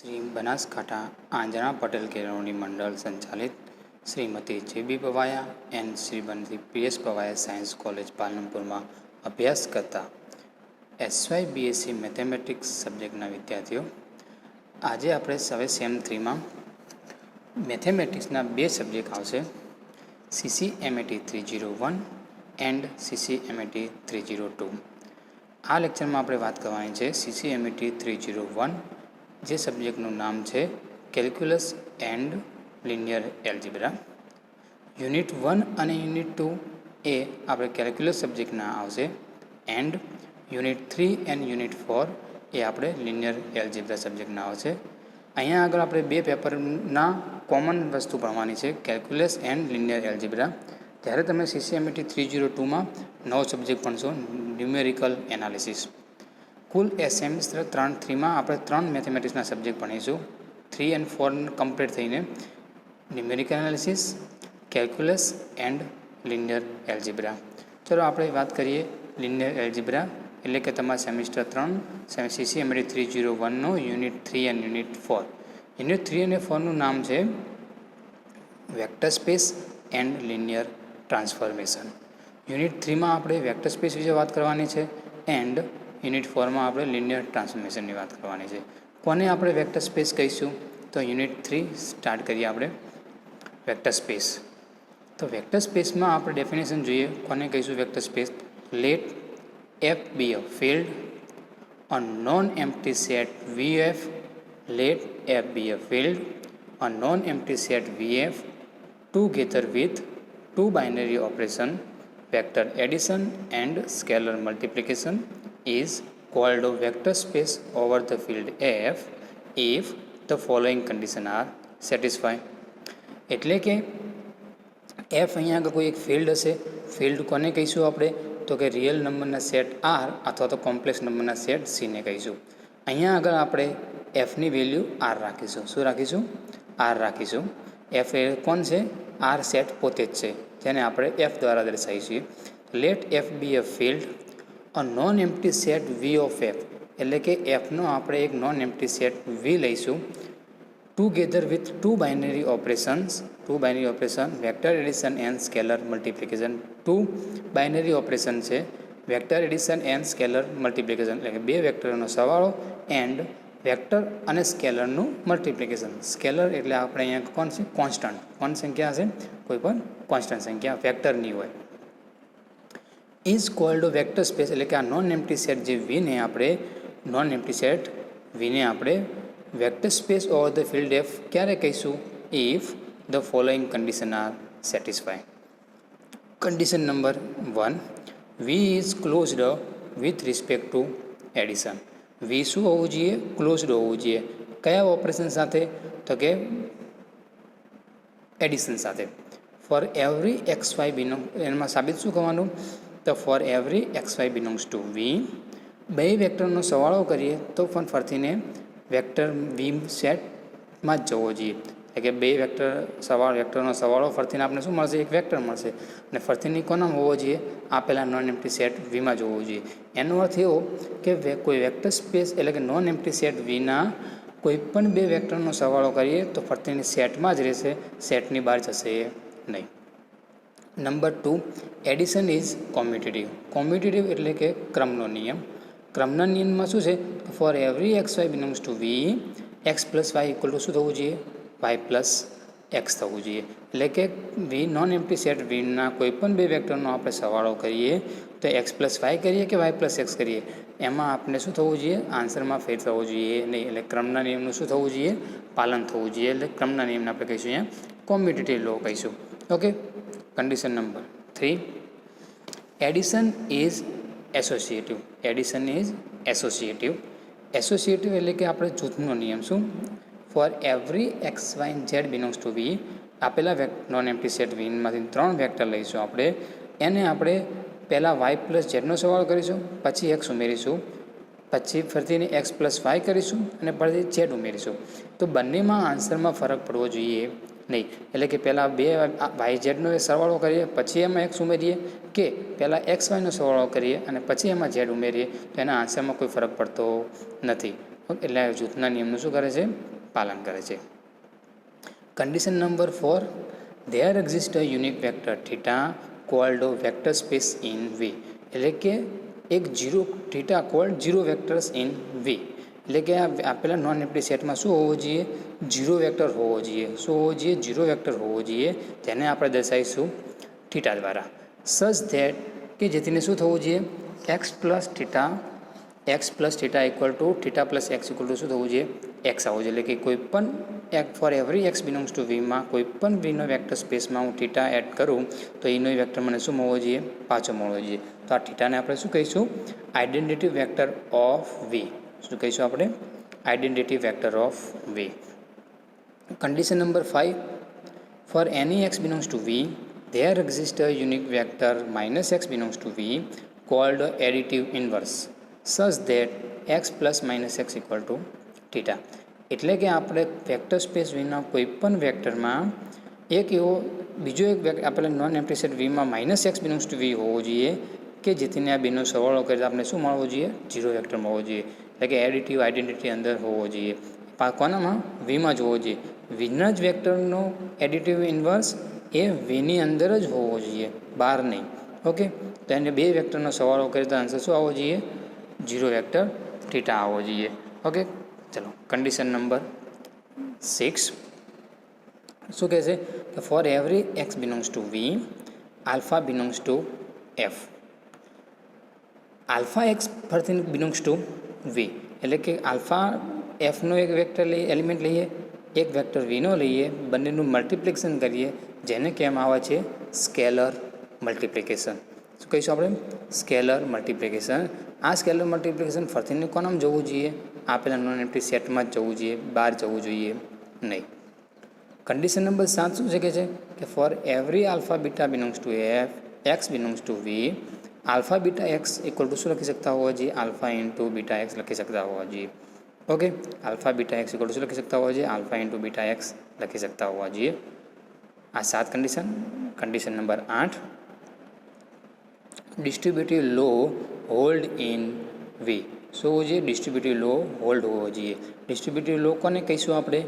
श्री बनासकांठा आंजना पटेल केळवणी मंडल संचालित Shrimati J B. Pavaya and Shrimati P S. Pavaya science college Palanpur में अभ्यास करता एसवाय बीएससी मैथमेटिक्स सब्जेक्टना विद्यार्थीओ आज आपणे सवे सेम 3 में मैथमेटिक्सना 2 सब्जेक्ट आवशे CCMAT 301 एंड CCMAT 302। आ लेक्चर में आपणे बात करवानी छे CCMAT 301 जे सब्जेक्टनु नाम है कैल्क्युलस एंड लिनियर एल्जिब्रा। यूनिट 1 और यूनिट 2 ए आप कैल्क्युलस सब्जेक्टना आवशे एंड यूनिट 3 एंड यूनिट 4 ए आप लिनियर एल्जिब्रा सब्जेक्टना आवशे। अहींया आगळ आपणे 2 पेपरना कॉमन वस्तु भणवानी है कैल्क्युलस एंड लिनियर एल्जिब्रा। त्यारे तमे CCMAT 302 में नवो सब्जेक्ट भणशो न्यूमेरिकल एनालिसिस। कुल सेमेस्टर 3 में आप 3 मैथमेटिक्सना सब्जेक्ट भणीशुं। 3 और 4 कम्प्लीट थईने numerical analysis, calculus and linear algebra. चलो आप बात करिए लिनियर एल्जिब्रा एटले के तमारा सेमेस्टर 3 CCMAT 301 नो यूनिट 3 और यूनिट 4। यूनिट 3 और 4 नु नाम है vector space and linear transformation. Unit 3 में आप वेक्टर स्पेस विषे बात करवानी है एंड यूनिट 4 में आप लिनियर ट्रांसफॉर्मेशन की बात करवानी है। कोने आप वेक्टर स्पेस कहीशुं तो यूनिट 3 स्टार्ट करिए आप वेक्टर स्पेस। तो वेक्टर स्पेस में आप डेफिनेशन जोईए कोने कहीशुं vector space. Let F be a field a non empty set VF। Let F be a field a non empty set VF together with 2 binary operation vector addition and scalar multiplication is called a vector space over the field F if the following condition are satisfied। एटले के F अहींया आगळ कोई एक field हशे। Field कोने कहीशुं आपणे तो कि रियल नंबरना सेट R अथवा तो कॉम्प्लेक्स नंबरना सेट C ने कहीशुं। अहींया आगळ आपणे F नी वेल्यू R राखीशुं। शुं राखीशुं? R राखीशुं। F ए कोण छे? R सेट पोते ज छे जेने आपणे F द्वारा दर्शावीए छीए। Let F be a field a non empty set V of F एटले के F नो आपणे एक नॉन एम्प्टी सेट V लईशुं together with 2 binary operations. 2 binary operation vector addition and scalar multiplication. 2 binary operation है vector addition and scalar multiplication एटले के 2 वेक्टरनो सरवाळो एंड वेक्टर अने स्केलरनु मल्टिप्लिकेशन। स्केलर एटले आपणे अहींया कोण छे? कॉन्स्टंट। कोण संख्या हशे? कोईपण कॉन्स्टंट संख्या वेक्टरनी होय। इज कॉल्ड वेक्टर स्पेस एटले के आ नॉन एम्प्टी सेट जे V ने आपणे नॉन एम्प्टी सेट V ने आपणे vector space over the field F क्यारे कहीशुं? If the following condition are satisfy. Condition number 1 V is closed with respect to addition. V शुं होवुं जोईए? क्लोज्ड होवुं जोईए। कया ऑपरेशन साथे? तो के एडिशन साथे। फॉर एवरी XY बिलोंग एमां साबित शुं करवानुं? तो for every XY belongs to V बे वेक्टरनो सरवाळो करीए तो पण फरतीने वेक्टर V सेट में जवो जोईए। એટલે કે 2 વેક્ટરનો સરવાળો ફરતીને આપણે શું મળશે? એક વેક્ટર મળશે અને ફરતીની કોનામાં હોવો જોઈએ? આપેલા નોન એમ્પ્ટી સેટ વીમાં જોવો જોઈએ। એનો અર્થ એવો કે કોઈ વેક્ટર સ્પેસ એટલે કે નોન એમ્પ્ટી સેટ વીના કોઈ પણ 2 વેક્ટરનો સરવાળો કરીએ તો ફરતીની સેટમાં જ રહેશે, સેટની બહાર જશે નહીં। Number 2 addition is commutative. Commutative એટલે કે ક્રમનો નિયમ। ક્રમના નિયમમાં શું છે? For every XY belongs to V X + Y = શું થવું જોઈએ? Y + X થવું જોઈએ। એટલે કે V નોન એમ્પ્ટી સેટ Vના કોઈપણ 2 વેક્ટરનો આપણે સરવાળો કરીએ તો X + Y કરીએ કે Y + X કરીએ એમાં આપણે શું થવું જોઈએ? આન્સરમાં ફેર થવો જોઈએ નહીં। એટલે ક્રમના નિયમનું શું થવું જોઈએ? પાલન થવું જોઈએ। એટલે ક્રમના નિયમને આપણે કહીશું અહીંયા કોમ્યુટેટિવ લો કહીશું। Okay. Condition number 3 addition is associative. Addition is associative. Associative एटले के आपणे जूथनो नियम शुं? For every X Y Z belongs to V आपेला नॉन एम्प्टी सेट V मांथी 3 वेक्टर लईशुं आपणे एने आपणे पहला Y + Z नो सरवाळो करीशुं, पछी X उमेरीशुं, पछी फरीथीने X + Y करीशुं अने फरीथी Z उमेरीशुं। तो बंनेमां आंसरमां फरक पड़वो जोईए नहीं। एटले के पहला 2 YZ नो सरवाळो करीए पछी एमां X उमेरीए के पहला XY नो सरवाळो करीए अने पछी एमां Z उमेरीए तो एना आंसरमां कोई फरक पड़तो नथी। એટલે જૂથના નિયમનું શું કરે છે? પાલન કરે છે. Condition number 4, there exist a unique vector theta called vector space in V. એટલે કે એક zero theta called zero vectors in V. એટલે કે આ આપેલા નોન એમ્પ્ટી સેટમાં શું હોવો જોઈએ? જીરો વેક્ટર હોવો જોઈએ. શું હોવો જોઈએ? જીરો વેક્ટર હોવો જોઈએ. તેને આપણે દર્શાવીશું થીટા દ્વારા. સચ ધેટ કે જેથીને શું થવું જોઈએ? X plus theta equal to theta plus x equal to શું થવું જોઈએ? એક્સ આવવું જોઈએ. એટલે કે કોઈ પણ for every x belongs to વીમાં કોઈ પણ વીનો વેક્ટર સ્પેસમાં હું થીટા એડ કરું તો એનો વેક્ટર મને શું મળવો જોઈએ? પાછો મળવો જોઈએ. તો આ થીટાને આપણે શું કહીશું? Identity vector of V. શું કહીશું આપણે? Identity vector of V. Condition number 5, for any x belongs to V there exists a unique vector minus x belongs to v called additive inverse such that x plus minus x equal to theta. એટલે કે આપણે vector space વીના કોઈ પણ વેક્ટરમાં એક એવો બીજો એક આપેલા નોન એમ્પ્ટી સેટ વીમાં minus X belongs to V હોવો જોઈએ કે જેથીને આ બેનો સરવાળો કરીએ તો આપણે શું મળવો જોઈએ? જીરો વેક્ટર મળવો જોઈએ. એટલે કે એડિટિવ આઇડેન્ટિટી અંદર હોવો જોઈએ. કોનામાં? વીમાં જ હોવો જોઈએ. વીના જ વેક્ટરનો એડિટિવ ઇન્વર્સ એ વીની અંદર જ હોવો જોઈએ, બહાર નહીં. ઓકે, તો એને બે વેક્ટરનો સરવાળો કરીએ તો આન્સર શું આવવો જોઈએ? જીરો વેક્ટર થીટા આવવો જોઈએ. ઓકે, ચલો કન્ડિશન નંબર 6 શું કહે છે? કે for every x belongs to V alpha belongs to F. Alpha X ફરથી બિલોંગ્સ ટુ વી. એટલે કે આલ્ફા એફનો એક વેક્ટર લઈએ, એલિમેન્ટ લઈએ, એક વેક્ટર વીનો લઈએ, બંનેનું મલ્ટિપ્લિકેશન કરીએ જેને કહેવામાં આવે છે સ્કેલર મલ્ટિપ્લિકેશન. શું કહીશું આપણે? Scalar multiplication. આ સ્કેલર મલ્ટિપ્લિકેશન ફરતીને કોનામાં જવું જોઈએ? આપેલા નોન એમ્પ્ટી સેટમાં જ જવું જોઈએ, બહાર જવું જોઈએ નહીં. કન્ડિશન નંબર 7 શું છે કે for every alpha beta belongs to F x belongs to V alpha beta x equal to શું લખી શકતા હોવા જોઈએ? આલ્ફા ઇન્ટુ બીટા એક્સ લખી શકતા હોવા જોઈએ. Okay, alpha beta x equal to શું લખી શકતા હોવા જોઈએ? આલ્ફા ઇન્ટુ બીટા એક્સ લખી શકતા હોવા જોઈએ. આ 7 condition. Condition number 8, distributive law hold in V. શું હોવું જોઈએ? ડિસ્ટ્રીબ્યુટિવ લો હોલ્ડ હોવો જોઈએ. ડિસ્ટ્રીબ્યુટિવ લો કોને કહીશું આપણે?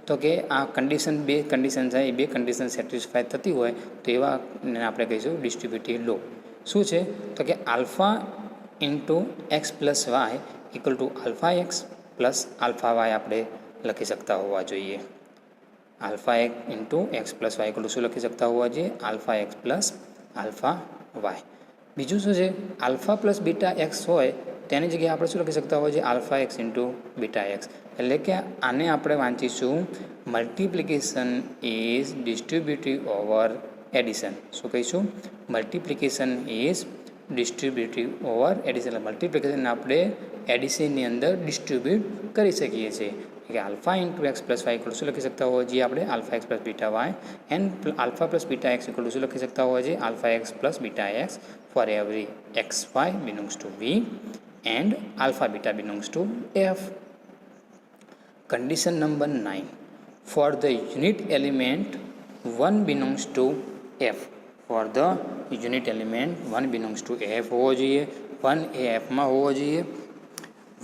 તો કે આ કન્ડિશન બે કન્ડિશન છે, એ બે કન્ડિશન સેટિસ્ફાય થતી હોય તો એવાને આપણે કહીશું ડિસ્ટ્રીબ્યુટિવ લો. શું છે? તો કે alpha into x plus Y equal to alpha x plus alpha y આપણે લખી શકતા હોવા જોઈએ. આલ્ફા એક into x plus Y equal to શું લખી શકતા હોવા જોઈએ? Alpha x plus alpha y. બીજું શું છે? આલ્ફા પ્લસ બીટા એક્સ હોય તેની જગ્યાએ આપણે શું લખી શકતા હોઈએ છીએ? Alpha X into beta X. એટલે કે આને આપણે વાંચીશું multiplication is distributive over addition. શું કહીશું? Multiplication is distributive over addition. Multiplication આપણે એડિશનની અંદર ડિસ્ટ્રીબ્યુટ કરી શકીએ છીએ. કે alpha into x plus Y equal શું લખી શકતા હોઈએ છીએ આપણે? Alpha x plus beta Y and alpha plus beta x equal શું લખી શકતા હોઈએ છીએ? Alpha x plus beta X for every X Y belongs to V and alpha beta belongs to F. Condition number 9, for the unit element 1 belongs to F. For the unit element 1 belongs to F હોવો જોઈએ. 1 એ એફમાં હોવો જોઈએ.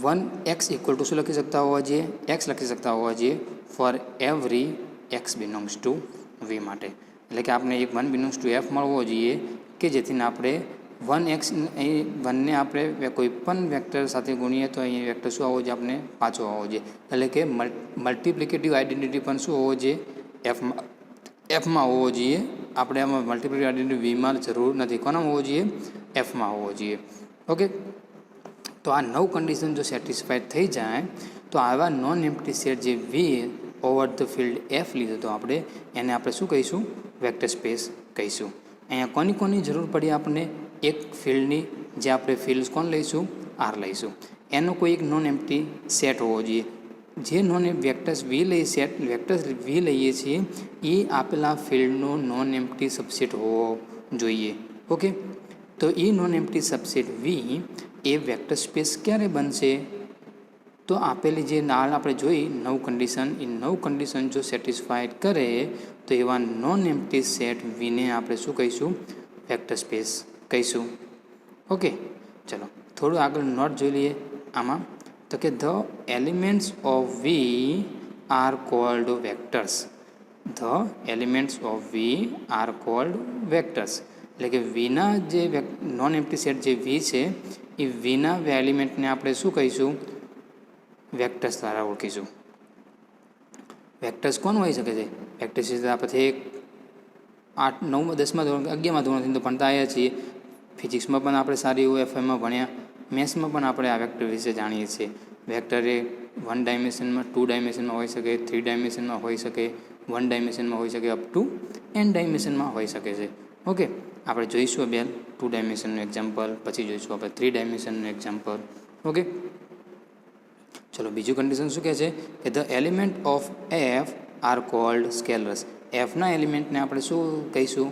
1 x equal to શું લખી શકતા હોવા જોઈએ? X લખી શકતા હોવા જોઈએ for every x belongs to V માટે. એટલે કે આપણે એક 1 બિલોંગ્સ ટુ એફ મળવો જોઈએ કે જેથી આપણે 1 એક્સ એ 1ને આપણે કોઈ પણ વેક્ટર સાથે ગુણીએ તો અહીં વેક્ટર શું આવવો જોઈએ? આપણે પાછો આવવો જોઈએ. એટલે કે મલ્ટિપ્લિકેટિવ આઇડેન્ટિટી પણ શું હોવો જોઈએ? એફમાં હોવો જોઈએ. આપણે આમાં મલ્ટિપ્લિકેટિવ આઇડેન્ટિટી વીમાં જરૂર નથી. કોનામાં હોવો જોઈએ? એફમાં હોવો જોઈએ. ઓકે, તો આ 9 કન્ડિશન જો સેટિસ્ફાઈડ થઈ જાય તો આવા નોન એમ્પ્ટી સેટ જે વી ઓવર ધ ફિલ્ડ એફ લીધો તો આપણે એને આપણે શું કહીશું? વેક્ટર સ્પેસ કહીશું. અહીંયા કોની કોની જરૂર પડી આપણને? એક ફિલ્ડની, જે આપણે ફિલ્ડ કોણ લઈશું? આર લઈશું. એનો કોઈ એક નોન એમ્પ્ટી સેટ હોવો જોઈએ. જે નોન વેક્ટર્સ વી લઈએ છીએ એ આપેલા ફિલ્ડનો નોન એમ્પ્ટી સબસેટ હોવો જોઈએ. ઓકે, તો એ નોન એમ્પ્ટી સબસેટ વી એ વેક્ટર સ્પેસ ક્યારે બનશે? તો આપેલી જે નાળ આપણે જોઈ 9 કન્ડિશન, એ 9 કન્ડિશન જો સેટિસ્ફાઈડ કરે તો એવા નોન એમ્પ્ટી સેટ વીને આપણે શું કહીશું? વેક્ટર સ્પેસ કહીશું. ઓકે, ચલો થોડું આગળ નોટ જોઈ લઈએ આમાં. તો કે the elements of we are cold vectors. The elements of we are cold vectors. એટલે કે વીના જે નોન એમ્પ્ટી સેટ જે વી છે એ વીના એલિમેન્ટને આપણે શું કહીશું? વેક્ટર્સ દ્વારા ઓળખીશું. વેક્ટર્સ કોણ હોઈ શકે છે? વેક્ટર્સ પછી 8, 9, 10મા ધોરણ 11મા ધોરણથી તો ભણતા આવ્યા છીએ. ફિઝિક્સમાં પણ આપણે સારી એવું એફઆઈમાં ભણ્યા. મેથ્સમાં પણ આપણે આ વેક્ટર વિશે જાણીએ છીએ. વેક્ટર એ 1 ડાયમેન્શનમાં, 2 ડાયમેન્શનમાં હોઈ શકે, 3 ડાયમેન્શનમાં હોઈ શકે, 1 ડાયમેન્શનમાં હોઈ શકે, અપ ટુ n ડાયમેન્શનમાં હોઈ શકે છે. ઓકે, આપણે જોઈશું બે 2 ડાયમેન્શનનું એક્ઝામ્પલ, પછી જોઈશું આપણે 3 ડાયમેન્શનનું એક્ઝામ્પલ. ઓકે, ચલો બીજું કન્ડિશન શું કહે છે કે the element of F are called scalars. એફના એલિમેન્ટને આપણે શું કહીશું?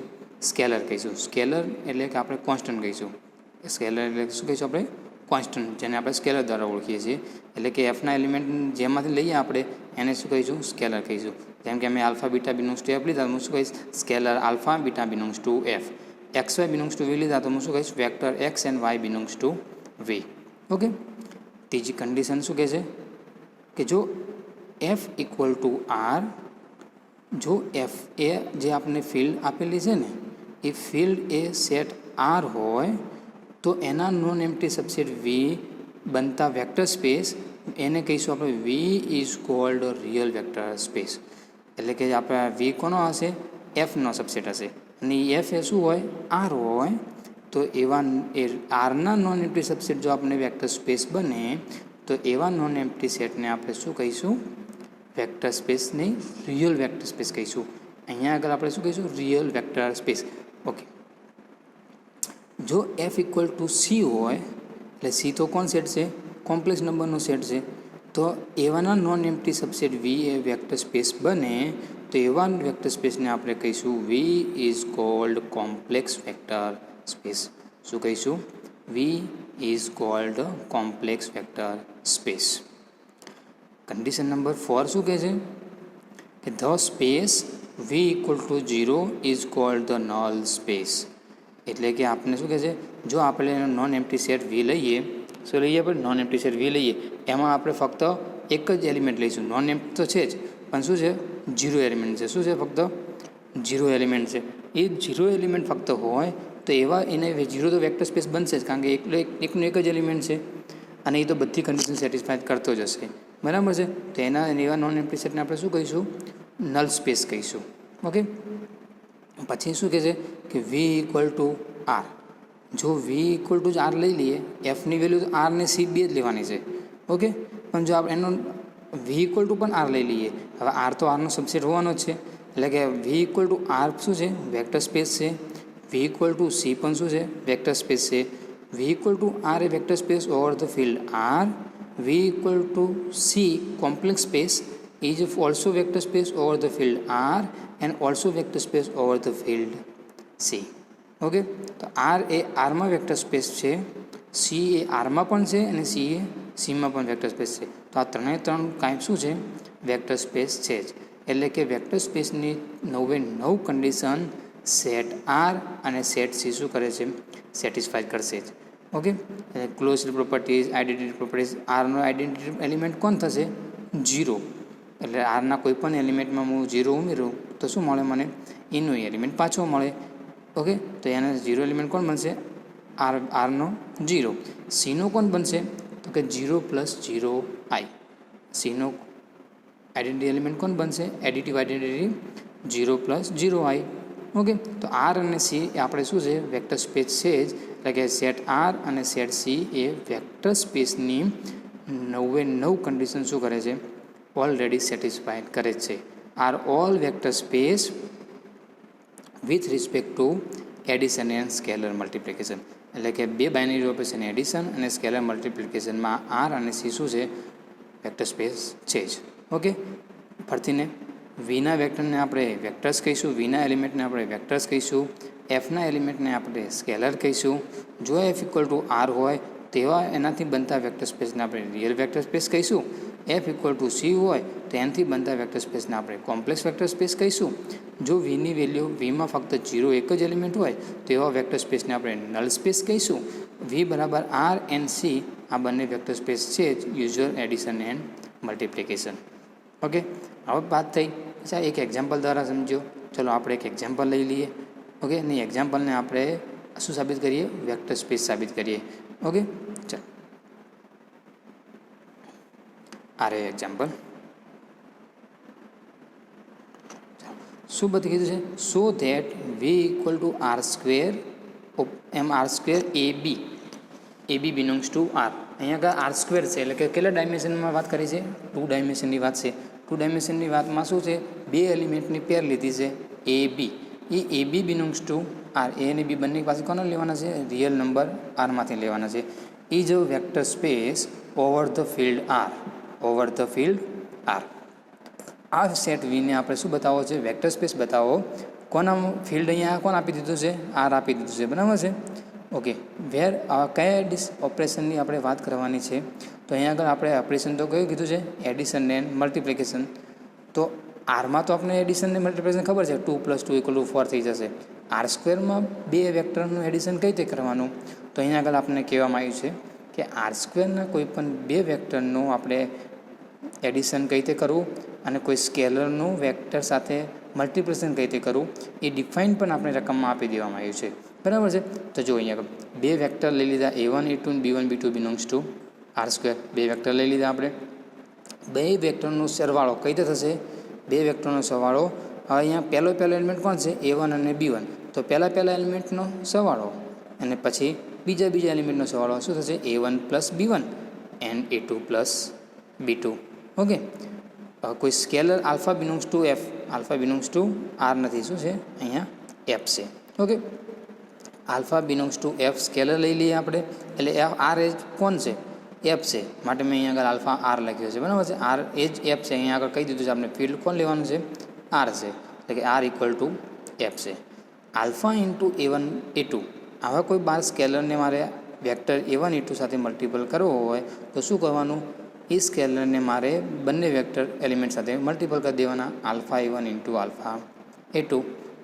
સ્કેલર કહીશું. સ્કેલર એટલે કે આપણે કોન્સ્ટન્ટ કહીશું. સ્કેલર એટલે શું કહીશું આપણે? કોન્સ્ટન્ટ, જેને આપણે સ્કેલર દ્વારા ઓળખીએ છીએ. એટલે કે એફના એલિમેન્ટ જેમાંથી લઈએ આપણે એને શું કહીશું? સ્કેલર કહીશું. જેમ કે અમે alpha beta belongs to F લીધા તો હું શું કહીશ? Scalar alpha beta belongs to F. X Y belongs to V લીધા તો હું શું કહીશ? Vector X and Y belongs to V. Okay, ત્રીજી કન્ડિશન શું કહે છે કે જો એફ ઇક્વલ ટુ આર, જો એફ એ જે આપણે ફિલ્ડ આપેલી છે ને એ ફિલ્ડ એ સેટ આર હોય તો એના નોન એમ્પ્ટી સબસેટ વી બનતા વેક્ટર સ્પેસ એને કહીશું આપણે V is called real vector space. એટલે કે આપણે વી કોનો હશે? એફનો સબસેટ હશે. અને એફ એ શું હોય? આર હોય. તો એવા આરના નોન એમ્પ્ટી સબસેટ જો આપણે વેક્ટર સ્પેસ બને તો એવા નોન એમ્પ્ટી સેટને આપણે શું કહીશું? વેક્ટર સ્પેસ નહીં, રિયલ વેક્ટર સ્પેસ કહીશું. અહીંયા આગળ આપણે શું કહીશું? Real vector space. ઓકે, જો એફ ઇક્વલ ટુ સી હોય, એટલે સી તો કોણ સેટ છે? કોમ્પ્લેક્સ નંબરનો સેટ છે. તો એવાના નોન એમ્પ્ટી સબસેટ વી એ વેક્ટર સ્પેસ બને તો એવા વેક્ટર સ્પેસને આપણે કહીશું V is called complex vector space. શું કહીશું? V is called complex vector space. Condition number 4 શું કહે છે કે the space V equal to 0 is called the null space. એટલે કે આપણે શું કહે છે? જો આપણે નોન એમ્પ્ટી સેટ વી લઈએ, શું લઈએ આપણે? નોન એમ્પ્ટી સેટ વી લઈએ, એમાં આપણે ફક્ત એક જ એલિમેન્ટ લઈશું. નોન એમ્પ્ટી તો છે જ, પણ શું છે? 0 એલિમેન્ટ છે. શું છે? ફક્ત 0 એલિમેન્ટ છે. એ 0 એલિમેન્ટ ફક્ત હોય તો એવા એને 0 તો વેક્ટર સ્પેસ બનશે જ, કારણ કે એકનું એક જ એલિમેન્ટ છે અને એ તો બધી કન્ડિશન સેટિસ્ફાઈડ કરતો જ હશે. બરાબર છે? તો એવા નોન એમ્પ્ટી સેટને આપણે શું કહીશું? નલ સ્પેસ કહીશું. ઓકે, પછી શું કહે છે કે વી ઇક્વલ ટુ આર. જો વી ઇક્વલ ટુ આર લઈ લઈએ, એફની વેલ્યુ આર ને સી બે જ લેવાની છે. ઓકે, પણ જો આપણે એનો વી ઇક્વલ ટુ પણ આર લઈ લઈએ, હવે આર તો આરનો સબસેટ હોવાનો જ છે. એટલે કે વી ઇક્વલ ટુ આર શું છે? વેક્ટર સ્પેસ છે. વી ઇક્વલ ટુ સી પણ શું છે? વેક્ટર સ્પેસ છે. વી ઇક્વલ ટુ આર એ vector space over the field R. V equal to C complex space is also vector space over the field R and also vector space over the field C. Okay, તો R એ આરમાં vector space છે, C એ આરમાં પણ છે અને C એ સીમાં પણ vector space છે. તો આ ત્રણ કાંઈ શું છે? વેક્ટર સ્પેસ છે જ. એટલે કે વેક્ટર સ્પેસની 9 કન્ડિશન સેટ આર અને સેટ સી શું કરે છે? સેટિસ્ફાઈ કરશે જ. Okay, close properties, identity properties. આરનો આઇડેન્ટિટી એલિમેન્ટ કોણ થશે? 0. એટલે આરના કોઈ પણ એલિમેન્ટમાં હું 0 ઉમેરું તો શું મળે મને? એનો એલિમેન્ટ પાછો મળે. ઓકે, તો એના 0 એલિમેન્ટ કોણ બનશે? આરનો 0. સીનો કોણ બનશે? તો કે 0 + 0 i. સીનો આઇડેન્ટિટી એલિમેન્ટ કોણ બનશે? Additive identity 0 + 0 i. ઓકે, તો આર અને સી એ આપણે શું છે? વેક્ટર સ્પેસ છે જ. એટલે કે સેટ આર અને સેટ સી એ વેક્ટર સ્પેસની 9 કન્ડિશન શું કરે છે? ઓલરેડી સેટિસ્ફાઈડ કરે છે. Are all vector space with respect to addition and scalar multiplication. એટલે કે બે બાઇનરી ઓપરેશન એડિશન અને સ્કેલર મલ્ટિપ્લિકેશનમાં આર અને સી શું છે? વેક્ટર સ્પેસ છે જ. ઓકે, ફરીને વીના વેક્ટરને આપણે વેક્ટર્સ કહીશું, વીના એલિમેન્ટને આપણે વેક્ટર્સ કહીશું, એફના એલિમેન્ટને આપણે સ્કેલર કહીશું. જો એફ ઇક્વલ ટુ આર હોય તેવા એનાથી બનતા વેક્ટર સ્પેસને આપણે રિયલ વેક્ટર સ્પેસ કહીશું. એફ ઇક્વલ ટુ સી હોય તો એનાથી બનતા વેક્ટર સ્પેસને આપણે કોમ્પ્લેક્સ વેક્ટર સ્પેસ કહીશું. જો વીની વેલ્યુ વીમાં ફક્ત 0 એક જ એલિમેન્ટ હોય તો એવા વેક્ટર સ્પેસને આપણે નલ સ્પેસ કહીશું. વી બરાબર આર એન્ડ સી આ બંને વેક્ટર સ્પેસ છે જ usual addition and multiplication. Okay, હવે વાત થઈ. અચ્છા, એક એક્ઝામ્પલ દ્વારા સમજો. ચલો આપણે એક એક્ઝામ્પલ લઈ લઈએ. ઓકે, અને એક્ઝામ્પલને આપણે શું સાબિત કરીએ? વેક્ટર સ્પેસ સાબિત કરીએ. ઓકે, ચાલો આ રહ્યું એક્ઝામ્પલ. શું બધું કીધું છે? So that V equal to R square R square A B belongs to R. અહીંયા આગળ આર સ્ક્વેર છે એટલે કે કેટલા ડાયમેન્શનમાં વાત કરી છે? 2 ડાયમેન્શનની વાત છે. 2 ડાયમેન્શનની વાતમાં શું છે? 2 એલિમેન્ટની પેર લીધી છે એ બી. એ બી બિલોંગ્સ ટુ આર. એ અને બી બંને પાસે કોને લેવાના છે? રિયલ નંબર આરમાંથી લેવાના છે. Is a vector space over the field R. Over the field R. આ સેટ વીને આપણે શું બતાવો છે? વેક્ટર સ્પેસ બતાવો. કોના ફિલ્ડ અહીંયા કોણ આપી દીધું છે? આર આપી દીધું છે. બરાબર છે. ઓકે, વેર કયા ઓપરેશનની આપણે વાત કરવાની છે? તો અહીંયા આગળ આપણે ઓપરેશન તો કયું કીધું છે? Addition and multiplication. તો આરમાં તો આપણે એડિશન ને મલ્ટિપ્લિકેશન ખબર છે, 2 + 2 = 4 થઈ જશે. આર સ્ક્વેરમાં 2 વેક્ટરનું એડિશન કઈ રીતે કરવાનું? તો અહીંયા આગળ આપણને કહેવામાં આવ્યું છે કે આર સ્ક્વેરના કોઈ પણ 2 વેક્ટરનું આપણે એડિશન કઈ રીતે કરવું અને કોઈ સ્કેલરનું વેક્ટર સાથે મલ્ટિપ્લિકેશન કઈ રીતે કરવું એ ડિફાઇન પણ આપણે રકમમાં આપી દેવામાં આવ્યું છે. બરાબર છે. તો જો અહીંયા 2 વેક્ટર લઈ લીધા A1 A2 અને B1 B2 belongs to R square. 2 vector લઈ લીધા આપણે. 2 વેક્ટરનો સરવાળો કઈ રીતે થશે? 2 વેક્ટરનો સરવાળો હવે અહીંયા પહેલો એલિમેન્ટ કોણ છે? A1 અને B1. તો પહેલા એલિમેન્ટનો સરવાળો અને પછી બીજા એલિમેન્ટનો સરવાળો શું થશે? A1 + B1 and A2 + B2. Okay, કોઈ scalar alpha belongs to F. Alpha belongs to R નથી, શું છે? અહીંયા એફ છે. Okay, alpha belongs to F scalar લઈ લઈએ આપણે. એટલે આર એ કોણ છે? એફ છે. માટે મેં અહીંયા આગળ આલ્ફા આર લખ્યો છે. બરાબર છે. આર એ જ એફ છે. અહીંયા આગળ કહી દીધું છે આપણે ફિલ્ડ કોણ લેવાનું છે? આર છે. એટલે કે આર ઇક્વલ ટુ એફ છે. Alpha into A1 A2. આવા કોઈ 12 સ્કેલરને મારે વેક્ટર A1 A2 સાથે મલ્ટિપલ કરવો હોય તો શું કરવાનું? એ સ્કેલરને મારે બંને વેક્ટર એલિમેન્ટ સાથે મલ્ટિપલ કરી દેવાના. Alpha A1 into alpha A2.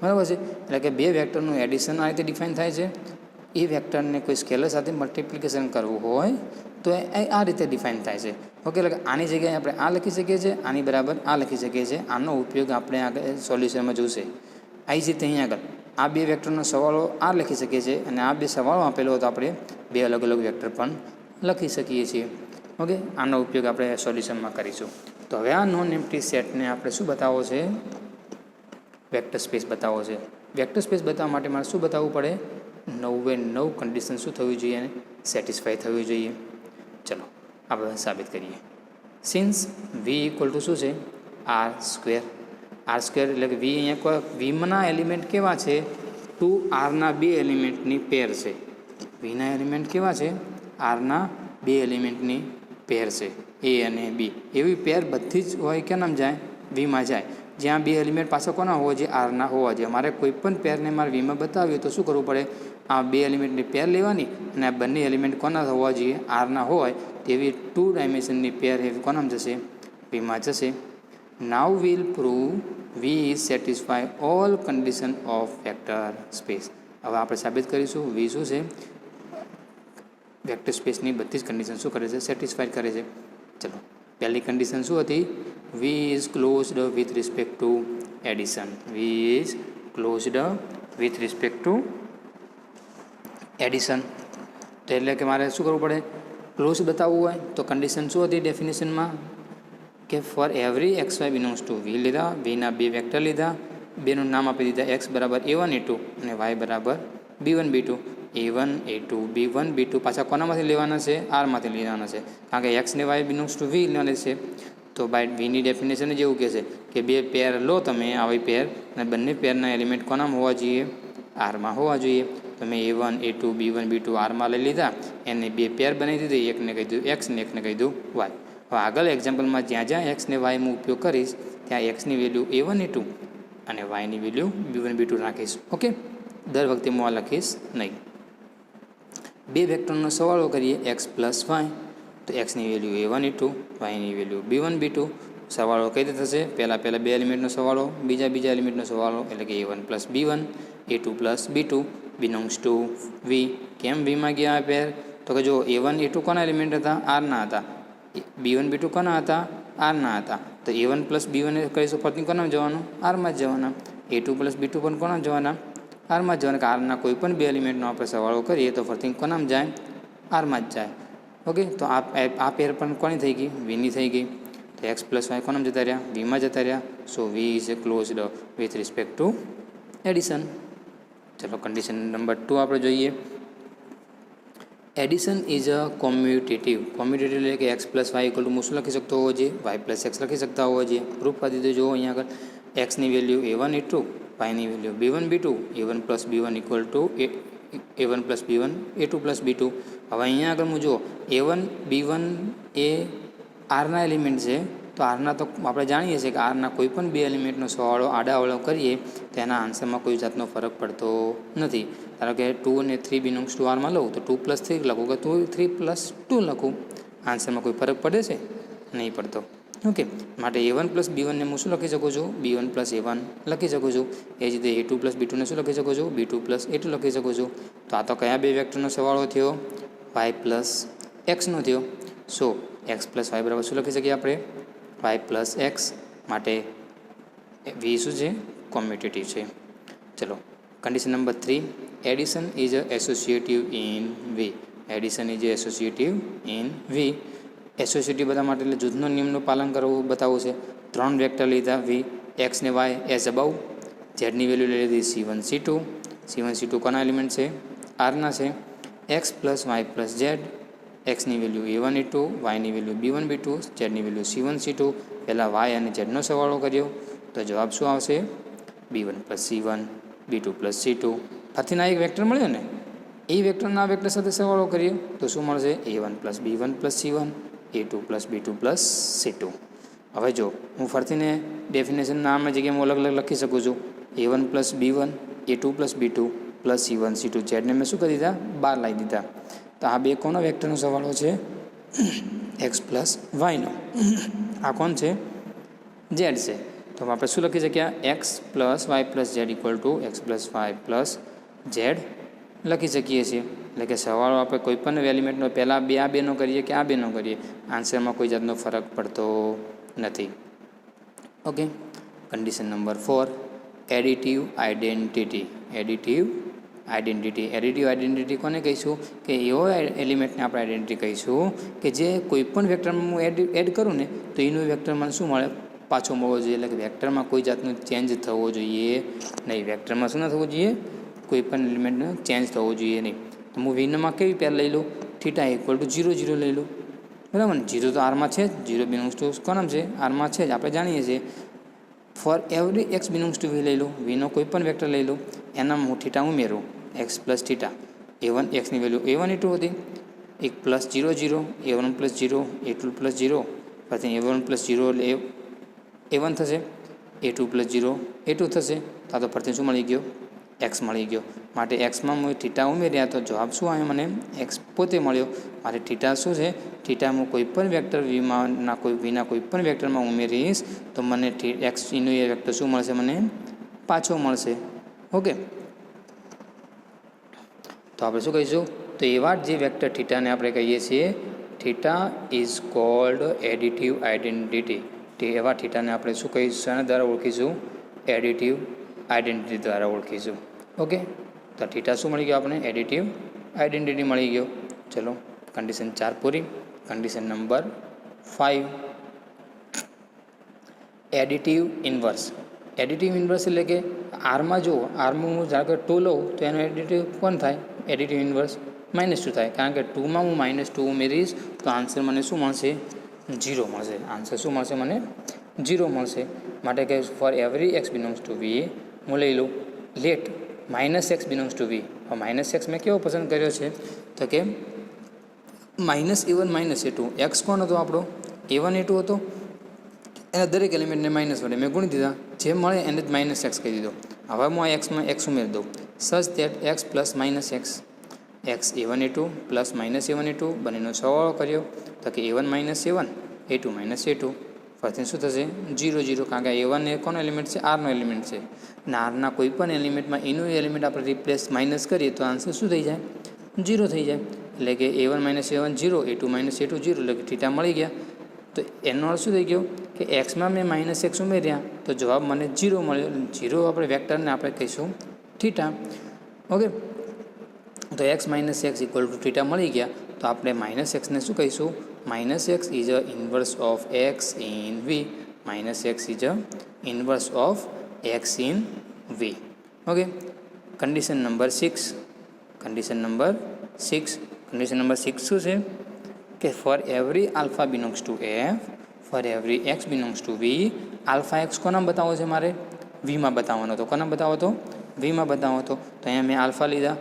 બરાબર છે. એટલે કે 2 વેક્ટરનું એડિશન આ રીતે ડિફાઇન થાય છે. એ વેક્ટરને કોઈ સ્કેલર સાથે મલ્ટિપ્લિકેશન કરવું હોય તો એ આ રીતે ડિફાઇન થાય છે. ઓકે, એટલે કે આની જગ્યાએ આપણે આ લખી શકીએ છીએ, આની બરાબર આ લખી શકીએ છીએ. આનો ઉપયોગ આપણે આગળ સોલ્યુશનમાં જોશે. આવી જ રીતે અહીંયા આગળ આ 2 વેક્ટરનો સરવાળો આ લખી શકીએ છીએ અને આ 2 સરવાળો આપેલો હોય તો આપણે 2 અલગ અલગ વેક્ટર પણ લખી શકીએ છીએ. ઓકે, આનો ઉપયોગ આપણે સોલ્યુશનમાં કરીશું. તો હવે આ નોન એમ્પ્ટી સેટને આપણે શું બતાવવો છે? વેક્ટર સ્પેસ બતાવવો છે. વેક્ટર સ્પેસ બતાવવા માટે મારે શું બતાવવું પડે? 9 કન્ડિશન શું થવી જોઈએ? સેટિસ્ફાઈ થવી જોઈએ. ચલો આપણે સાબિત કરીએ. સિન્સ વી ઇક્વલ ટુ શું છે? R square. આર સ્ક્વેર એટલે કે વી અહીંયા વીના એલિમેન્ટ કેવા છે? 2 આરના 2 એલિમેન્ટની પેર છે. વીના એલિમેન્ટ કેવા છે? આરના 2 એલિમેન્ટની પેર છે, એ અને બી. એવી પેર બધી જ હોય કે નામ જાય? વીમાં જાય. જ્યાં 2 એલિમેન્ટ પાછળ કોના હોવા જોઈએ? આરના હોવા જોઈએ. મારે કોઈ પણ પેરને મારે વીમાં બતાવીએ તો શું કરવું પડે? આ 2 એલિમેન્ટની પેર લેવાની અને આ બંને એલિમેન્ટ કોના હોવા જોઈએ? આરના હોય તેવી 2 ડાયમેન્શનની પેર એ કોનામાં જશે? વીમાં જશે. Now will prove V is satisfy all condition of vector space. હવે આપણે સાબિત કરીશું વી શું છે? વેક્ટર સ્પેસની બધી જ કન્ડિશન શું કરે છે? સેટિસ્ફાઈડ કરે છે. ચલો, પહેલી કન્ડિશન શું હતી? V is closed with respect to addition. V is closed with respect to addition. તો એટલે કે મારે શું કરવું પડે? ક્લોઝ બતાવવું હોય તો કન્ડિશન શું હતી ડેફિનેશનમાં? કે for every X Y belongs to V લીધા. વીના 2 વેક્ટર લીધા. 2નું નામ આપી દીધા. એક્સ બરાબર A1 A2 અને વાય બરાબર B1 B2. A1 A2 B1 B2 પાછા કોનામાંથી લેવાના છે? આરમાંથી લેવાના છે. કારણ કે એક્સ ને વાય બિલોંગ્સ ટુ વી લેવાના છે. તો બાય વીની ડેફિનેશન જ એવું કહે છે કે 2 પેર લો તમે આવી પેર અને બંને પેરના એલિમેન્ટ કોનામાં હોવા જોઈએ? આરમાં હોવા જોઈએ. તમે A1 A2 B1 B2 આરમાં લઈ લીધા. એને 2 પેર બનાવી દીધી. એકને કહી દીધું એક્સ ને એકને કહી દીધું વાય. હવે આગળ એક્ઝામ્પલમાં જ્યાં એક્સ ને વાય હું ઉપયોગ કરીશ ત્યાં એક્સની વેલ્યુ A1 A2 અને વાયની વેલ્યુ B1 B2 રાખીશ. ઓકે, દર વખતે હું આ લખીશ નહીં. 2 વેક્ટરનો સરવાળો કરીએ એક્સ પ્લસ વાય. તો એક્સની વેલ્યુ A1 A2 વાયની વેલ્યુ B1 B2. સરવાળો કઈ રીતે થશે? પહેલા 2 એલિમેન્ટનો સરવાળો, બીજા એલિમેન્ટનો સરવાળો એટલે કે A1 + B1 A2 + B2 belongs to વી. કેમ વીમાં ગયા પેર? તો કે જો A1 A2 કોના એલિમેન્ટ હતા? આરના હતા. B1 B2 કોના હતા? આરના હતા. તો A1 પ્લસ B1 કરીશું ફરીથી કોનામાં જવાનું? આરમાં જ જવાના. A2 પ્લસ B2 પણ કોના જવાના? આરમાં જ જવાના. કે આરના કોઈ પણ બે એલિમેન્ટનો આપણે સરવાળો કરીએ તો ફરીથી કોનામાં જાય? આરમાં જ જાય. ઓકે, તો આ પેર પણ કોની થઈ ગઈ? વીની થઈ ગઈ. તો એક્સ પ્લસ વાય કોનામાં જતા રહ્યા? વીમાં જતા રહ્યા. So V is closed with respect to addition. ચલો કન્ડિશન નંબર 2 આપણે જોઈએ. Addition is a commutative. Commutative એટલે કે X plus Y equal to હું શું લખી શકતો હોવો જોઈએ? વાય પ્લસ એક્સ લખી શકતા હોવો જોઈએ. પ્રૂફ કરી દીધું. જુઓ અહીંયા આગળ એક્સની વેલ્યુ A1 A2, વાયની value B1 B2, A1 plus B1 equal to A1 plus B1 A2 plus B2. હવે અહીંયા આગળ હું જુઓ A1 B1 એ આરના એલિમેન્ટ છે. તો આરના તો આપણે જાણીએ છીએ કે આરના કોઈ પણ બે એલિમેન્ટનો સરવાળો આડાઅવળો કરીએ તો એના આન્સરમાં કોઈ જાતનો ફરક પડતો નથી. ધારો કે 2 અને 3 બિલોંગ્સ ટુ આરમાં લઉં તો 2 પ્લસ 3 લખું કે 3 પ્લસ 2 લખું. આન્સરમાં કોઈ ફરક પડે છે? નહીં પડતો. ઓકે, માટે A1 પ્લસ B1ને હું શું લખી શકું છું? B1 પ્લસ A1 લખી શકું છું. એ જ રીતે A2 પ્લસ B2ને શું લખી શકું છું? B2 પ્લસ A2 લખી શકું છું. તો આ તો કયા બે વેક્ટરનો સરવાળો થયો? y પ્લસ એક્સનો થયો. સો એક્સ પ્લસ વાય બરાબર શું લખી શકીએ આપણે? y plus x. માટે વી શું છે? કોમ્યુટેટિવ છે. ચલો condition number 3. Addition is a associative in V. Addition is associative in V. Associative બધા માટે એટલે જૂથનો નિયમનું પાલન કરવું બતાવવું છે. 3 વેક્ટર લીધા વી, એક્સ ને વાય એઝ અબાઉ. ઝેડની વેલ્યુ લઈ લીધી C1 C2. C1 C2 કોના એલિમેન્ટ છે? આરના છે. X plus Y plus Z. એક્સની વેલ્યુ A1 A2, વાયની વેલ્યુ B1 B2, ઝેડની વેલ્યુ C1 C2. પહેલાં વાય અને ઝેડનો સરવાળો કર્યો તો જવાબ શું આવશે? B1 plus C1, B2 plus C2. ફરીથી એક વેક્ટર મળ્યો ને, એ વેક્ટરના આ વેક્ટર સાથે સરવાળો કરીએ તો શું મળશે? A1 plus B1 plus C1, A2 plus B2 plus C2. હવે જો હું ફરીથીને ડેફિનેશનના આમાં જગ્યાએ હું અલગ અલગ લખી શકું છું. A1 plus B1, A2 plus B2 plus C1 C2. ઝેડને મેં શું કરી દીધા? 12 લાવી દીધા. તો આ બે કોનો વેક્ટરનો સરવાળો છે? એક્સ પ્લસ વાયનો. આ કોણ છે? ઝેડ છે. તો આપણે શું લખી શકીએ? X plus Y plus z equal to x plus Y plus z લખી શકીએ છીએ. એટલે કે સરવાળો આપણે કોઈ પણ એલિમેન્ટનો પહેલાં આ બેનો કરીએ કે આ બેનો કરીએ, આન્સરમાં કોઈ જાતનો ફરક પડતો નથી. Okay, condition number 4. Additive identity. Additive identity કોને કહીશું? કે એવો એલિમેન્ટને આપણે આઇડેન્ટિટી કહીશું કે જે કોઈ પણ વેક્ટરમાં હું એડ કરું ને તો એનું વેક્ટર મને શું મળે? પાછો મળવો જોઈએ. એટલે કે વેક્ટરમાં કોઈ જાતનું ચેન્જ થવો જોઈએ નહીં. વેક્ટરમાં શું ના થવું જોઈએ? કોઈ પણ એલિમેન્ટનો ચેન્જ થવો જોઈએ નહીં. તો હું વિનમાં કેવી પેર લઈ લઉં? થીટા ઇક્વલ ટુ 0 0 લઈ લઉં. બરાબર ને? 0 તો આરમાં છે જ. 0 બિલોંગ્સ ટુ કોનામ છે? આરમાં છે જ. આપણે જાણીએ છીએ. For every x belongs to V લઈ લઉં. વીનો કોઈ પણ વેક્ટર લઈ લઉં. એનામાં હું થીટા ઉમેરું. X plus theta. A1 એક્સની વેલ્યુ A1 A2 હતી. 1 plus 0 0, A1 plus 0, A2 plus 0. પછી A1 પ્લસ 0 એટલે A1 થશે. A2 પ્લસ 0 A2 થશે. તો ફરતી શું મળી ગયો? એક્સ મળી ગયો. માટે એક્સમાં હું થીટા ઉમેર્યા તો જવાબ શું આવ્યો? મને એક્સ પોતે મળ્યો. મારે થીટા શું છે? થીટા હું કોઈ પણ વેક્ટર વીના કોઈ પણ વેક્ટરમાં ઉમેરીશ તો મને એક્સ એનું એ વેક્ટર શું મળશે? મને પાછો મળશે. ઓકે, તો આપણે શું કહીશું? તો એવા જ જે વેક્ટર થીટાને આપણે કહીએ છીએ theta is called additive identity. તે એવા થીટાને આપણે શું કહીશું? શાના દ્વારા ઓળખીશું? એડિટિવ આઇડેન્ટિટી દ્વારા ઓળખીશું. ઓકે, તો થીટા શું મળી ગયો આપણે? એડિટિવ આઇડેન્ટિટી મળી ગયો. ચલો કન્ડિશન 4 પૂરી. Condition number 5. Additive inverse. Additive inverse એટલે કે આરમાં જો આરમાં હું ધારો કે 2 લઉં તો એનો એડિટિવ કોણ થાય? એડિટિવ ઇન્વર્સ -2 થાય. કારણ કે 2માં હું -2 ઉમેરીશ તો આન્સર મને શું મળશે? 0 મળશે. આન્સર શું મળશે? મને 0 મળશે. માટે કે for every x belongs to V હું લઈ લઉં. Let -x belongs to V. હવે -x મેં કેવો પસંદ કર્યો છે? તો કે -A1 -A2. એક્સ કોણ હતો આપણો? A1 A2 હતો. એના દરેક એલિમેન્ટને માઇનસ વડે મેં ગુણી દીધા. જે મળે એને જ -x કહી દીધો. હવે હું આ એક્સમાં એક્સ ઉમેરી દઉં. Such that X plus -x. X A1 A2 plus -A1 A2 બંનેનો સરવાળો કર્યો તો કે A1 -A1, A2 -A2. ફરીથી શું થશે? 0 0. કારણ કે A1 એ કોનો એલિમેન્ટ છે? આરનો એલિમેન્ટ છે. અને આરના કોઈ પણ એલિમેન્ટમાં એનું એલિમેન્ટ આપણે રિપ્લેસ માઇનસ કરીએ તો આન્સર શું થઈ જાય? 0 થઈ જાય. એટલે કે A1 minus A1 0, A2 minus A2 0, એટલે કે થીટા મળી ગયા. તો એનો અર્થ શું થઈ ગયો કે એક્સમાં મેં માઇનસ એક્સ ઉમેર્યા તો જવાબ મને 0 મળ્યો. 0 આપણે વેક્ટરને આપણે કહીશું થીટા. ઓકે, તો x minus x equal to theta મળી ગયા. તો આપણે માઇનસ એક્સને શું કહીશું? Minus x is a inverse of x in V. Minus x is a inverse of x in V. Okay, condition number 6. Condition number 6 શું છે કે for every alpha belongs to F, for every x belongs to V. Alpha x કોના બતાવો છે? મારે વીમાં બતાવવાનો હતો. કોના બતાવો હતો? વીમાં બતાવો હતો. તો અહીંયા મેં આલ્ફા લીધા,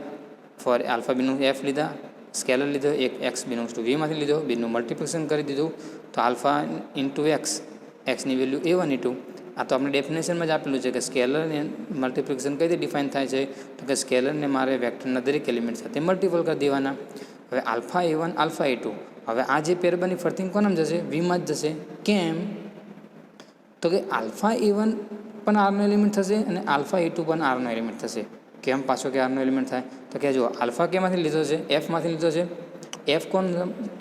ફોર આલ્ફા બિલોંગ એફ લીધા, સ્કેલર લીધો, એક એક્સ બિલોંગ્સ ટુ વીમાંથી લીધો, બેનું મલ્ટિપ્લિકેશન કરી દીધું. તો આલ્ફા ઇન્ટુ એક્સ, એક્સની વેલ્યુ A1 ઇન્ટુ, આ તો આપણે ડેફિનેશનમાં જ આપેલું છે કે સ્કેલરને મલ્ટિપ્લિકેશન કઈ રીતે ડિફાઇન થાય છે? તો કે સ્કેલરને મારે વેક્ટરના દરેક એલિમેન્ટ સાથે મલ્ટિપલ કરી દેવાના. હવે આલ્ફા A1 આલ્ફા A2, હવે આ જે પેર બની ફરતી કોનામાં જશે? વીમાં જ જશે. કેમ? તો કે આલ્ફા A1 પણ આરનો એલિમેન્ટ થશે અને આલ્ફા A2 પણ આરનો એલિમેન્ટ થશે. કેમ પાછો કે આરનો એલિમેન્ટ થાય? તો કે જો આલ્ફા કેમાંથી લીધો છે? એફમાંથી લીધો છે. એફ કોણ?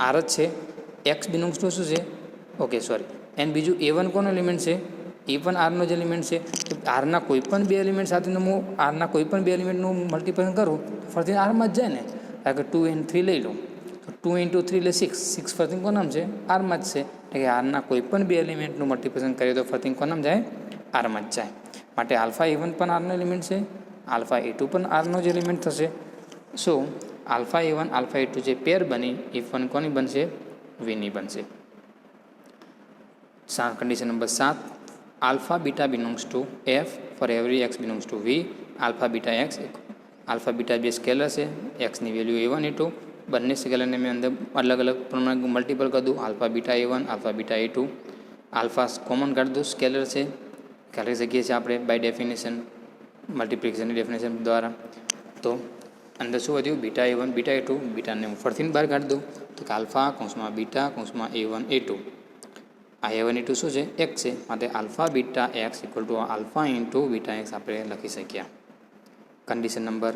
આર જ છે. એક્સ બિલોંગ્સ ટુ શું છે? ઓકે સોરી, એન્ડ બીજું A1 કોનો એલિમેન્ટ છે? એ પણ આરનો જ એલિમેન્ટ છે. તો આરના કોઈ પણ બે એલિમેન્ટ સાથેનું હું આરના કોઈ પણ બે એલિમેન્ટનું મલ્ટિપ્લિકેશન કરું તો ફરતી આરમાં જ જાય ને. કારણ કે 2 and 3 લઈ લઉં તો 2 into 3 એટલે 6 ફરતી કોનામ છે? આરમાં જ છે. એટલે કે આરના કોઈ પણ બે એલિમેન્ટનું મલ્ટિપ્લિકેશન કરીએ તો ફરતી કોનામ જાય? આરમાં જ જાય. માટે આલ્ફા A1 પણ આરનો એલિમેન્ટ છે, આલ્ફા A2 પણ આરનો જ એલિમેન્ટ થશે. સો આલ્ફા A1 આલ્ફા A2 જે પેર બની એ પણ કોની બનશે? વીની બનશે. Condition number 7. Alpha beta belongs to F for every x belongs to V. Alpha beta x, alpha beta બે સ્કેલર છે, એક્સની વેલ્યુ A1 ઇન્ટુ, બંને સ્કેલરને મેં અંદર અલગ અલગ પ્રમાણે મલ્ટિપલ કરી દઉં. Alpha beta A1 alpha beta A2, alpha common કાઢી દઉં, સ્કેલર છે, કાઢી શકીએ છીએ આપણે બાય ડેફિનેશન, મલ્ટિપ્લિકેશનની ડેફિનેશન દ્વારા. તો અંદર શું વધ્યું? બીટા A1 બીટા A2, બીટાને હું ફરથી બહાર કાઢી દઉં તો કે આલ્ફા કૌંસમાં બીટા કૌંસમાં A1 A2. આ A1 A2 શું છે? એક્સ છે. માટે alpha beta x equal to alpha into beta X આપણે લખી શકીએ. Condition number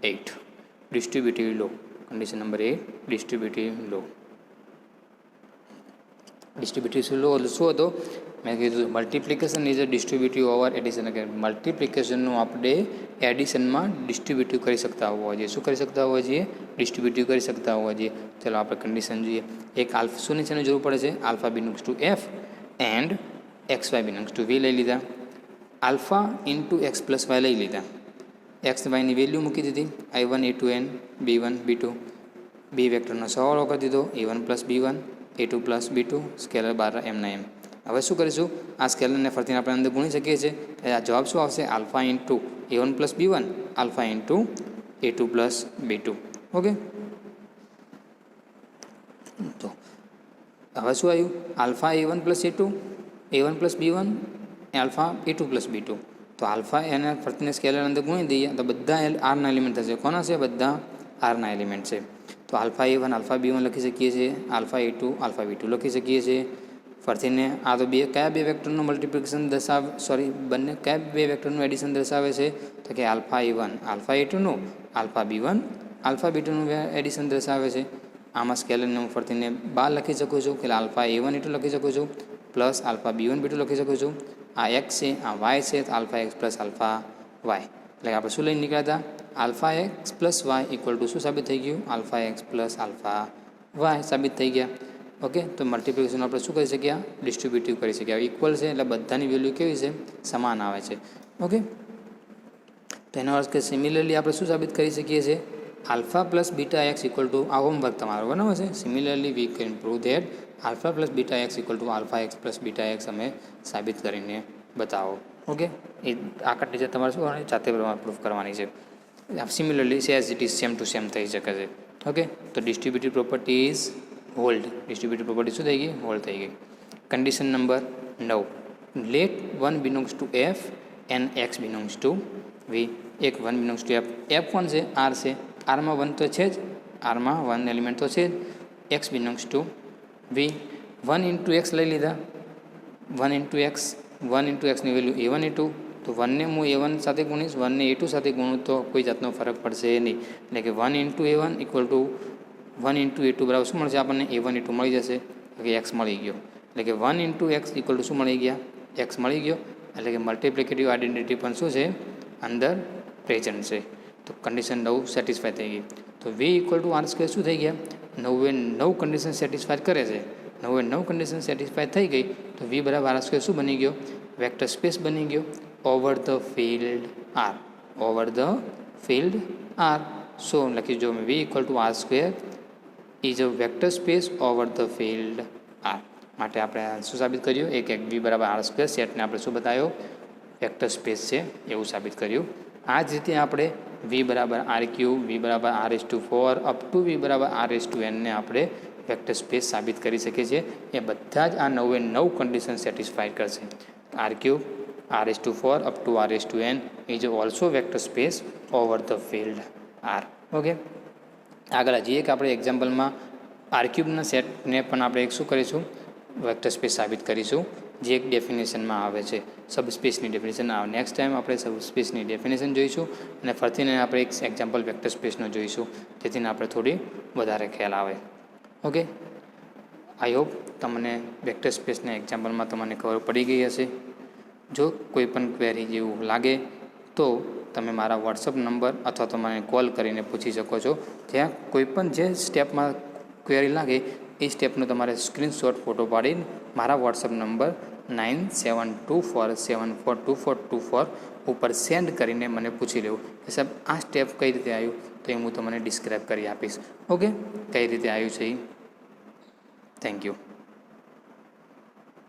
8. Distributive law. Condition number 8 distributive law. Distributive law એટલે શું હતો? મેં કીધું multiplication is a distributive over addition. કે મલ્ટિપ્લિકેશનનું આપણે એડિશનમાં ડિસ્ટ્રીબ્યુટિવ કરી શકતા હોવા જોઈએ. શું કરી શકતા હોવા જોઈએ? ડિસ્ટ્રીબ્યુટિવ કરી શકતા હોવા જોઈએ. ચાલો આપણે કન્ડિશન જોઈએ. એક આલ્ફા શું નીચેની જરૂર પડે છે? Alpha belongs to F and X Y belongs to V લઈ લીધા. Alpha into x plus Y લઈ લીધા. એક્સ વાયની વેલ્યુ મૂકી દીધી. I1 A2 N B1 B2, બે વેક્ટરનો સરવાળો કરી દીધો. A1 plus B1 A2 plus B2, scalar 12 એમના એમ. હવે શું કરીશું? આ સ્કેલરને ફરીથી આપણે અંદર ગુણી શકીએ છીએ. આ જવાબ શું આવશે? Alpha into A1 plus B1 alpha into A2 plus B2. Okay, તો હવે શું આવ્યું? Alpha A1 plus A2, A1 plus B1, alpha A2 plus B2. તો આલ્ફા એને ફરતીને સ્કેલર અંદર ગુણી દઈએ તો બધા આરના એલિમેન્ટ થશે. કોના છે? બધા આરના એલિમેન્ટ છે. તો આલ્ફા A1 આલ્ફા B1 લખી શકીએ છીએ, આલ્ફા A2 આલ્ફા B2 લખી શકીએ છીએ. ફરતીને આ તો કયા બે વેક્ટરનું મલ્ટિપ્લિકેશન દર્શાવે, બંને કયા બે વેક્ટરનું એડિશન દર્શાવે છે? તો કે આલ્ફા A1 આલ્ફા A2નું, આલ્ફા B1 આલ્ફા B2નું એડિશન દર્શાવે છે. આમાં સ્કેલરને હું ફરતીને 12 લખી શકું છું કે આલ્ફા A1 A2 લખી શકું છું પ્લસ આલ્ફા B1 B2 લખી શકું છું. આ એક્સ છે, આ વાય છે, તો alpha x plus alpha y. એટલે આપણે શું લઈને નીકળ્યા હતા? Alpha x plus Y equal to શું સાબિત થઈ ગયું? Alpha x plus alpha y સાબિત થઈ ગયા. ઓકે, તો મલ્ટિપ્લિકેશન આપણે શું કરી શક્યા? ડિસ્ટ્રીબ્યુટિવ કરી શક્યા. ઇક્વલ છે એટલે બધાની વેલ્યુ કેવી છે? સમાન આવે છે. ઓકે, તો એનો અર્થ કે સિમિલરલી આપણે શું સાબિત કરી શકીએ છીએ? Alpha plus beta x equal two, આ હોમવર્ક તમારો બરાબર છે. Similarly we can prove that alpha plus beta x equal to alpha x plus beta x અમે સાબિત કરીને બતાવો. ઓકે, એ આ કન્ડિશન તમારે શું કરવાની? જાતે પ્રૂફ કરવાની છે. Similarly as it is same to same થઈ શકે છે. ઓકે, તો distributive property is hold. Distributive property શું થઈ ગઈ? હોલ્ડ થઈ ગઈ. Condition number 9. Let 1 belongs to F and X belongs to V. એક 1 બિલોંગ્સ ટુ એફ. એફ કોણ છે? આર છે. આરમાં 1 તો છે જ, આરમાં 1 એલિમેન્ટ તો છે જ. X belongs to V. 1 into X લઈ લીધા. 1 ઇન્ટુ એક્સ, 1 ઇન્ટુ એક્સની વેલ્યુ A1 A2. તો 1ને હું A1 સાથે ગુણીશ, 1ને A2 સાથે ગુણું તો કોઈ જાતનો ફરક પડશે નહીં. એટલે કે 1 into A1 equal to 1 into A two બરાબર શું મળશે આપણને A1 A2 મળી જશે કે એક્સ મળી ગયો એટલે કે 1 ઇન્ટુ એક્સ ઇક્વલ ટુ શું મળી ગયા એક્સ મળી ગયો એટલે કે મલ્ટિપ્લિકેટિવ આઇડેન્ટિટી પણ શું છે અંદર પ્રેઝન્ટ છે તો કન્ડિશન 9 સેટિસ્ફાય થઈ ગઈ તો V equal to R square શું થઈ ગયા 9 કન્ડિશન સેટિસ્ફાય કરે છે 9 કન્ડિશન સેટિસ્ફાય થઈ ગઈ તો V બરાબર આર સ્ક્વેર શું બની ગયો વેક્ટર સ્પેસ બની ગયો over the field R so લખી જો V equal to R square is a vector space over the field R માટે આપણે શું સાબિત કર્યું એક V બરાબર આર સ્ક્વેર સેટને આપણે શું બતાવ્યો વેક્ટર સ્પેસ છે એવું સાબિત કર્યું આ જ રીતે આપણે V બરાબર આર ક્યુબ V બરાબર R⁴ અપ ટુ V બરાબર R⁴n ને આપણે વેક્ટર સ્પેસ સાબિત કરી શકીએ છીએ એ બધા જ આ 9 કન્ડિશન સેટિસ્ફાઈડ કરશે R cube R⁴ up to R⁴n is also vector space over the field R okay આગળ જઈએ કે આપણે એક્ઝામ્પલમાં આર ક્યુબના સેટને પણ આપણે એક શું કરીશું વેક્ટર સ્પેસ સાબિત કરીશું જે એક ડેફિનેશનમાં આવે છે સબસ્પેસની ડેફિનેશન આવે નેક્સ્ટ ટાઈમ આપણે સબસ્પેસની ડેફિનેશન જોઈશું અને ફરીને આપણે એક એક્ઝામ્પલ વેક્ટર સ્પેસનો જોઈશું જેથી આપણે થોડી વધારે ખ્યાલ આવે ઓકે આઈ હોપ તમને વેક્ટર સ્પેસના એક્ઝામ્પલમાં તમને ખબર પડી ગઈ હશે જો કોઈ પણ ક્વેરી જેવું લાગે તો તમે મારા વોટ્સઅપ નંબર અથવા તો મને કોલ કરીને પૂછી શકો છો ત્યાં કોઈ પણ જે સ્ટેપમાં ક્વેરી લાગે એ સ્ટેપનો તમારે સ્ક્રીનશોટ ફોટો પાડીને મારા વોટ્સઅપ નંબર 9724742424 ઉપર સેન્ડ કરીને મને પૂછી લેવું કે સાહેબ આ સ્ટેપ કઈ રીતે આવ્યું તો એ હું તમને ડિસ્ક્રાઈબ કરી આપીશ ઓકે કઈ રીતે આવ્યું છે એ થેન્ક યુ